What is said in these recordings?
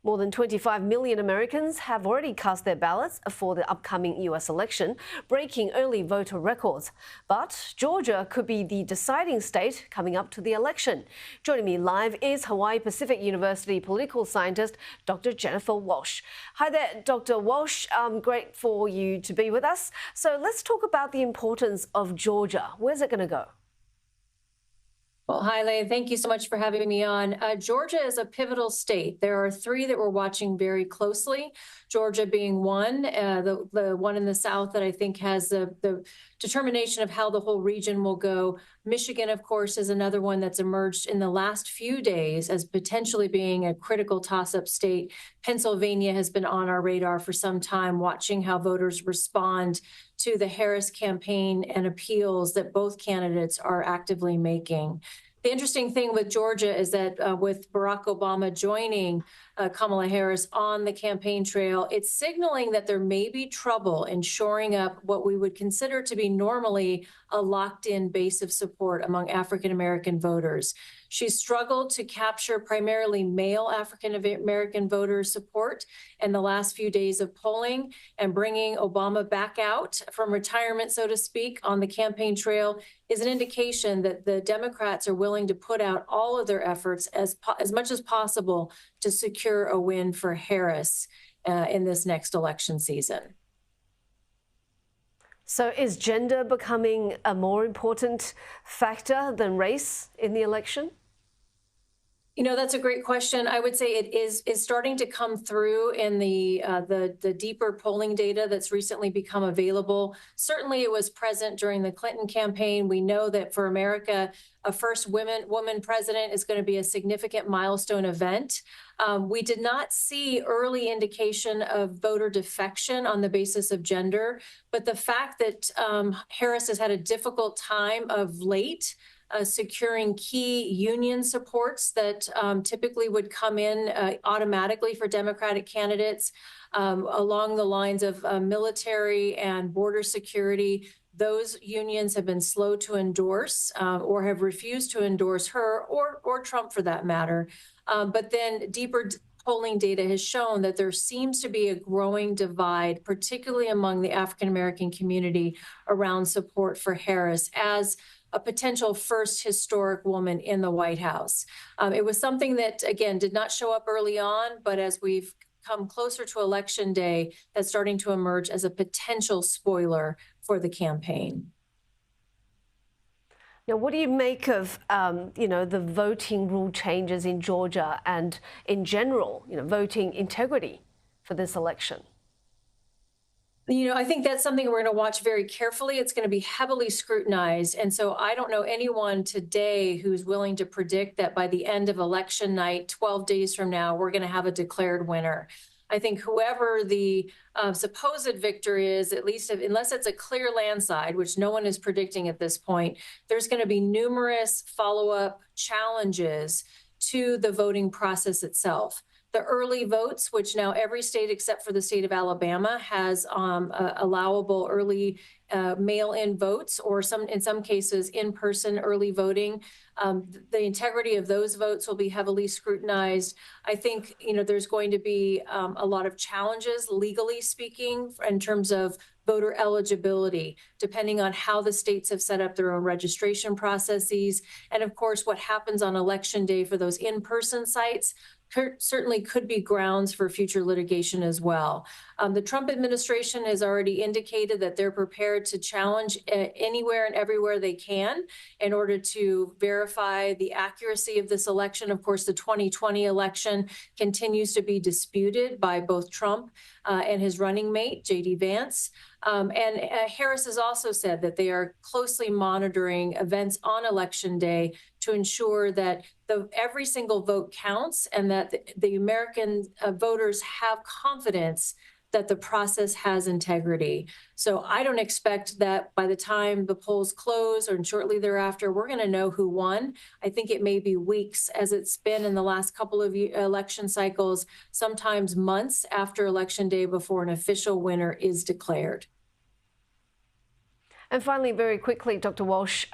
More than 25 million Americans have already cast their ballots for the upcoming US election, breaking early voter records. But Georgia could be the deciding state coming up to the election. Joining me live is Hawaii Pacific University political scientist Dr Jennifer Walsh. Hi there, Dr Walsh. Great for you to be with us. So let's talk about the importance of Georgia. Where's it going to go? Well, hi, Lane. Thank you so much for having me on. Georgia is a pivotal state. There are three that we're watching very closely, Georgia being one, the one in the South that I think has the determination of how the whole region will go. Michigan, of course, is another one that's emerged in the last few days as potentially being a critical toss-up state. Pennsylvania has been on our radar for some time, watching how voters respond to the Harris campaign and appeals that both candidates are actively making. The interesting thing with Georgia is that with Barack Obama joining Kamala Harris on the campaign trail, it's signaling that there may be trouble in shoring up what we would consider to be normally a locked-in base of support among African-American voters. She struggled to capture primarily male African-American voters' support in the last few days of polling, and bringing Obama back out from retirement, so to speak, on the campaign trail is an indication that the Democrats are willing to put out all of their efforts as much as possible to secure a win for Harris in this next election season. So is gender becoming a more important factor than race in the election? You know, that's a great question. I would say it is starting to come through in the deeper polling data that's recently become available. Certainly, it was present during the Clinton campaign. We know that for America, a first woman president is going to be a significant milestone event. We did not see early indication of voter defection on the basis of gender, but the fact that Harris has had a difficult time of late securing key union supports that typically would come in automatically for Democratic candidates along the lines of military and border security. Those unions have been slow to endorse or have refused to endorse her or Trump for that matter. But then deeper polling data has shown that there seems to be a growing divide, particularly among the African-American community, around support for Harris as a potential first historic woman in the White House. It was something that, again, did not show up early on, but as we've come closer to Election Day, that's starting to emerge as a potential spoiler for the campaign. Now, what do you make of, the voting rule changes in Georgia and in general, voting integrity for this election? You know, I think that's something we're going to watch very carefully. It's going to be heavily scrutinized. And so I don't know anyone today who's willing to predict that by the end of election night, 12 days from now, we're going to have a declared winner. I think whoever the supposed victor is, at least unless it's a clear landslide, which no one is predicting at this point, there's going to be numerous follow-up challenges to the voting process itself. The early votes, which now every state except for the state of Alabama has allowable early mail-in votes, or in some cases in-person early voting. The integrity of those votes will be heavily scrutinized. I think there's going to be a lot of challenges, legally speaking, in terms of voter eligibility, depending on how the states have set up their own registration processes. And of course, what happens on Election Day for those in-person sites certainly could be grounds for future litigation as well. The Trump administration has already indicated that they're prepared to challenge anywhere and everywhere they can in order to verify the accuracy of this election. Of course, the 2020 election continues to be disputed by both Trump and his running mate, J.D. Vance. And Harris has also said that they are closely monitoring events on Election Day to ensure that every single vote counts and that the American voters have confidence that the process has integrity. So I don't expect that by the time the polls close or shortly thereafter, we're going to know who won. I think it may be weeks, as it's been in the last couple of election cycles, sometimes months after Election Day before an official winner is declared. And finally, very quickly, Dr. Walsh,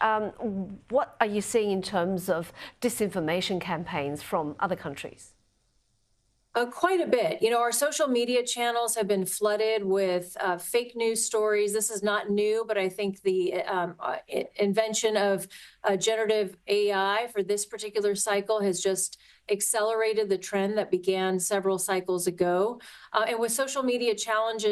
what are you seeing in terms of disinformation campaigns from other countries? Quite a bit. You know, our social media channels have been flooded with fake news stories. This is not new, but I think the invention of generative AI for this particular cycle has just accelerated the trend that began several cycles ago. And with social media channels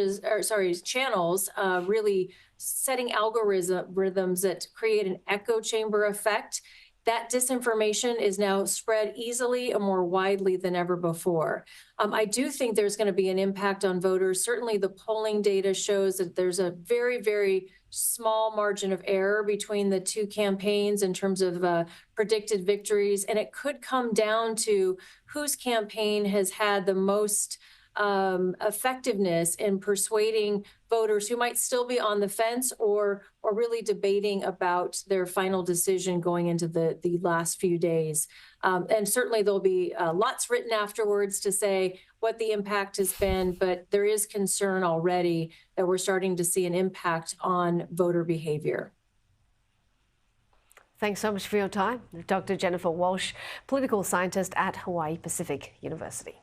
really setting algorithms that create an echo chamber effect, that disinformation is now spread easily and more widely than ever before. I do think there's going to be an impact on voters. Certainly, the polling data shows that there's a very, very small margin of error between the two campaigns in terms of predicted victories. And it could come down to whose campaign has had the most effectiveness in persuading voters who might still be on the fence or really debating about their final decision going into the last few days. And certainly there'll be lots written afterwards to say what the impact has been, but there is concern already that we're starting to see an impact on voter behavior. Thanks so much for your time, Dr. Jennifer Walsh, political scientist at Hawaii Pacific University.